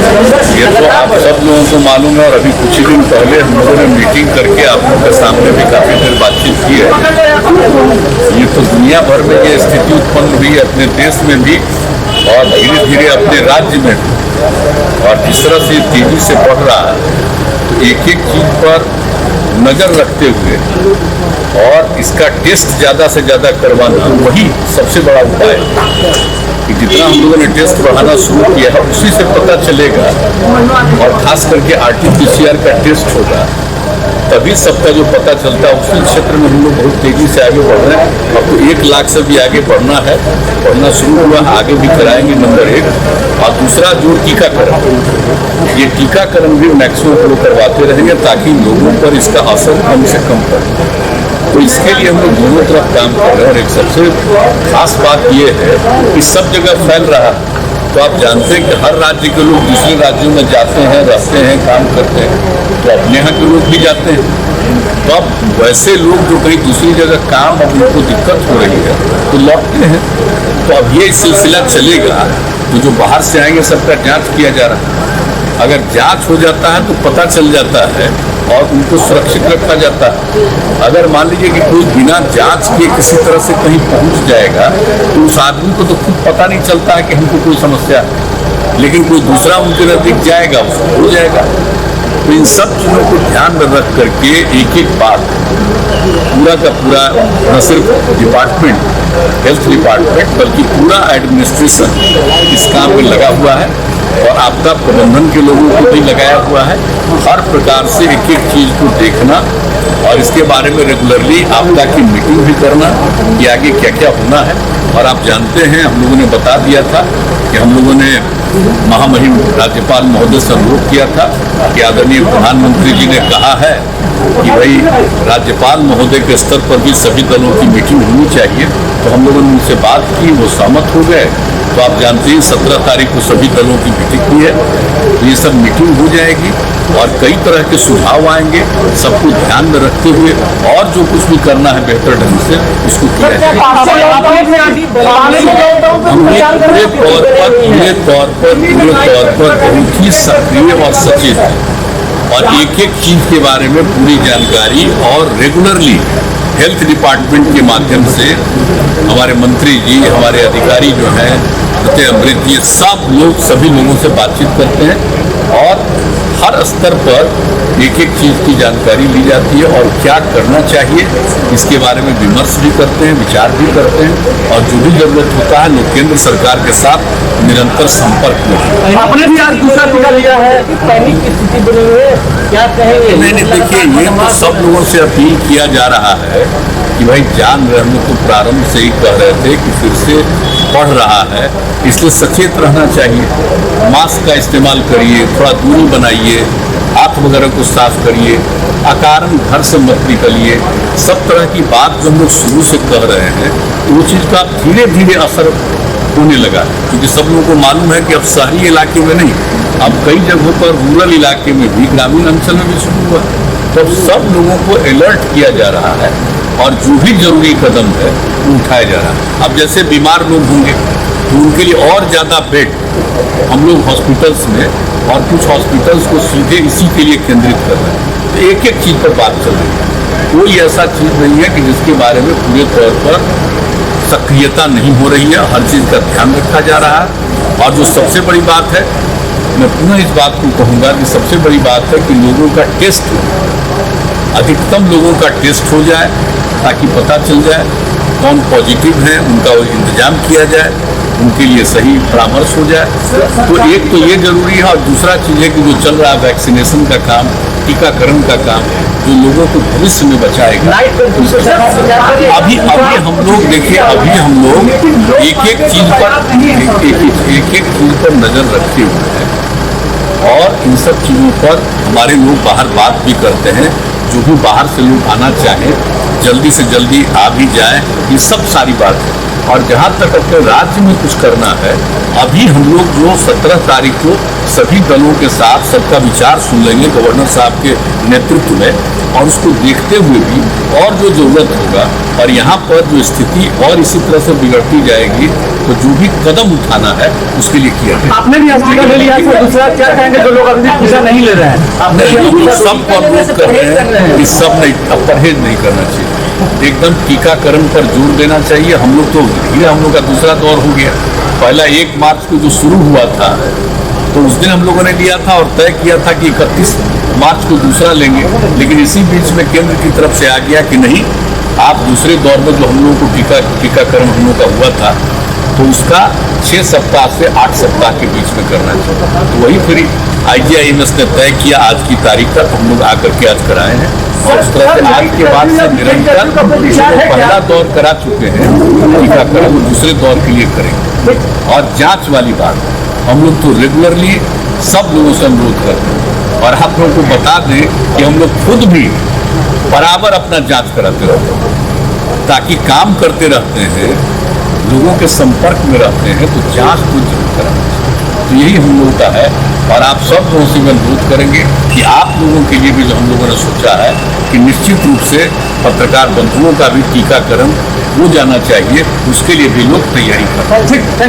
ये तो आप सब लोगों को मालूम है और अभी कुछ ही दिन पहले हम लोगों ने मीटिंग करके आप लोगों के सामने भी काफी देर बातचीत की है। ये तो दुनिया भर में ये स्थिति उत्पन्न हुई है, अपने देश में भी और धीरे धीरे अपने राज्य में भी, और जिस तरह से तेजी से बढ़ रहा है तो एक एक चीज पर नजर रखते हुए और इसका टेस्ट ज़्यादा से ज़्यादा करवाना वही सबसे बड़ा उपाय है कि जितना हम लोगों ने टेस्ट बढ़ाना शुरू किया है उसी से पता चलेगा, और खास करके RT-PCR का टेस्ट होगा तभी सबका जो पता चलता है। उसी क्षेत्र में हम लोग बहुत तेजी से आगे बढ़ रहे हैं। अब तो 1 लाख से भी आगे बढ़ना है, बढ़ना शुरू हुआ, आगे भी कराएंगे नंबर 1। और दूसरा जो टीकाकरण, ये टीकाकरण भी मैक्सिमम लोग करवाते रहेंगे ताकि लोगों पर इसका असर कम से कम पड़े। तो इसके लिए हम लोग दोनों तरफ काम कर रहे हैं। और एक सबसे खास बात ये है कि सब जगह फैल रहा है, तो आप जानते हैं कि हर राज्य के लोग दूसरे राज्यों में जाते हैं, रहते हैं, काम करते हैं, तो अपने यहाँ के लोग भी जाते हैं। तो अब वैसे लोग जो कहीं दूसरी जगह काम अब उनको दिक्कत हो रही है तो लौटते हैं। तो अब ये सिलसिला चलेगा, तो जो बाहर से आएंगे सबका जांच किया जा रहा है। अगर जांच हो जाता है तो पता चल जाता है और उनको सुरक्षित रखा जाता है। अगर मान लीजिए कि कोई बिना जांच के किसी तरह से कहीं पहुंच जाएगा तो उस आदमी को तो खुद पता नहीं चलता है कि हमको कोई समस्या है, लेकिन कोई दूसरा उनके नजदीक जाएगा उसको हो जाएगा। तो इन सब चीज़ों को ध्यान में रख करके एक एक बात पूरा का पूरा न सिर्फ डिपार्टमेंट, हेल्थ डिपार्टमेंट, बल्कि पूरा एडमिनिस्ट्रेशन इस काम में लगा हुआ है और आपदा प्रबंधन के लोगों को भी लगाया हुआ है। हर प्रकार से एक एक चीज को देखना और इसके बारे में रेगुलरली आपदा की मीटिंग भी करना कि आगे क्या क्या होना है। और आप जानते हैं हम लोगों ने बता दिया था कि हम लोगों ने महामहिम राज्यपाल महोदय से अनुरोध किया था कि आदरणीय प्रधानमंत्री जी ने कहा है कि भाई राज्यपाल महोदय के स्तर पर भी सभी दलों की मीटिंग होनी चाहिए। तो हम लोगों ने उनसे बात की, वो सहमत हो गए। तो आप जानते हैं 17 तारीख को सभी दलों की मीटिंग हुई है, तो ये सब मीटिंग हो जाएगी और कई तरह के सुझाव आएंगे, सबको ध्यान में रखते हुए और जो कुछ भी करना है बेहतर ढंग से उसको किया जाएगा। पूरे तौर पर बहुत ही सक्रिय और सचेत है और एक एक चीज के बारे में पूरी जानकारी और रेगुलरली हेल्थ डिपार्टमेंट के माध्यम से हमारे मंत्री जी, हमारे अधिकारी जो हैं, प्रत्यय अमृत जी, सब लोग सभी लोगों से बातचीत करते हैं और हर स्तर पर एक एक चीज की जानकारी ली जाती है और क्या करना चाहिए इसके बारे में विमर्श भी करते हैं, विचार भी करते हैं और जो भी जरूरत होता है लोग केंद्र सरकार के साथ निरंतर संपर्क में। आपने भी आज दूसरा टीका लिया है, पैनिक की स्थिति बनी हुई है, क्या कहेंगे? नहीं, देखिए ये तो सब लोगों से अपील किया जा रहा है कि भाई जान रहने को प्रारंभ से ही कह रहे थे कि फिर से बढ़ रहा है, इसलिए सचेत रहना चाहिए। मास्क का इस्तेमाल करिए, थोड़ा दूरी बनाइए, हाथ वगैरह को साफ करिए, अकारण घर से मत निकलिए। सब तरह की बात जो हम लोग शुरू से कह रहे हैं वो चीज़ का धीरे धीरे असर होने लगा, क्योंकि सब लोगों को मालूम है कि अब शहरी इलाके में नहीं, अब कई जगहों पर रूरल इलाके में भी, ग्रामीण अंचल में भी शुरू हुआ। तो सब लोगों को अलर्ट किया जा रहा है और जो भी जरूरी कदम है वो उठाया जा रहा है। अब जैसे बीमार लोग होंगे तो उनके लिए और ज़्यादा बेड हम लोग हॉस्पिटल्स में और कुछ हॉस्पिटल्स को सीधे इसी के लिए केंद्रित कर रहे हैं। तो एक एक चीज़ पर बात चल रही है, कोई ऐसा चीज़ नहीं है कि जिसके बारे में पूरे तौर पर सक्रियता नहीं हो रही है। हर चीज़ का ध्यान रखा जा रहा है और जो सबसे बड़ी बात है, मैं पुनः इस बात को कहूँगा कि सबसे बड़ी बात है कि लोगों का टेस्ट, अधिकतम लोगों का टेस्ट हो जाए ताकि पता चल जाए कौन पॉजिटिव है, उनका वो इंतजाम किया जाए, उनके लिए सही परामर्श हो जाए। तो एक तो ये जरूरी है और दूसरा चीज़ है कि जो चल रहा है वैक्सीनेशन का काम, टीकाकरण का काम, जो लोगों को भविष्य में बचाएगा। अभी हम लोग देखिए, अभी हम लोग एक एक चीज पर नजर रखे हुए हैं और इन सब चीज़ों पर हमारे लोग बाहर बात भी करते हैं। जो भी बाहर से लोग आना चाहें जल्दी से जल्दी आ भी जाए, ये सब सारी बात है। और जहाँ तक अपने राज्य में कुछ करना है, अभी हम लोग जो 17 तारीख को सभी दलों के साथ सबका विचार सुन लेंगे गवर्नर साहब के नेतृत्व में, और उसको देखते हुए भी और जो जरूरत होगा और यहाँ पर जो स्थिति और इसी तरह से बिगड़ती जाएगी तो जो भी कदम उठाना है उसके लिए किया जाए। आपने भी टीका ले लिया है, दूसरा क्या कहेंगे जो लोग अभी टीका नहीं ले रहे हैं? आपने नहीं, लोग सबको अनुरोध कर रहे हैं कि सब नहीं, परहेज नहीं करना चाहिए, एकदम टीकाकरण पर जोर देना चाहिए। हम लोग तो धीरे, हम लोग का दूसरा दौर हो गया। पहला 1 मार्च को जो शुरू हुआ था तो उस दिन हम लोगों ने लिया था और तय किया था कि 31 मार्च को दूसरा लेंगे, लेकिन इसी बीच में केंद्र की तरफ से आ गया कि नहीं, आप दूसरे दौर में जो हम लोगों को टीकाकरण हम लोगों का हुआ था तो उसका 6 सप्ताह से 8 सप्ताह के बीच में करना चाहिए। तो वही फिर IGIMS ने तय किया, आज की तारीख तक हम लोग आकर के आज कराए हैं और उस तरह से आज के बाद से निरंतर पहला दौर करा चुके हैं टीकाकरण, दूसरे दौर के लिए करेंगे। और जांच वाली बात, हम लोग तो रेगुलरली सब लोगों से अनुरोध करते हैं और आप लोगों को बता दें कि हम लोग खुद भी बराबर अपना जांच कराते रहते हैं, ताकि काम करते रहते हैं, लोगों के संपर्क में रहते हैं तो जांच तो जरूर कराना चाहिए। तो यही हम लोगों का है और आप सब लोगों से अनुरोध करेंगे कि आप लोगों के लिए भी जो हम लोगों ने सोचा है कि निश्चित रूप से पत्रकार बंधुओं का भी टीकाकरण हो जाना चाहिए, उसके लिए भी लोग तैयारी करें।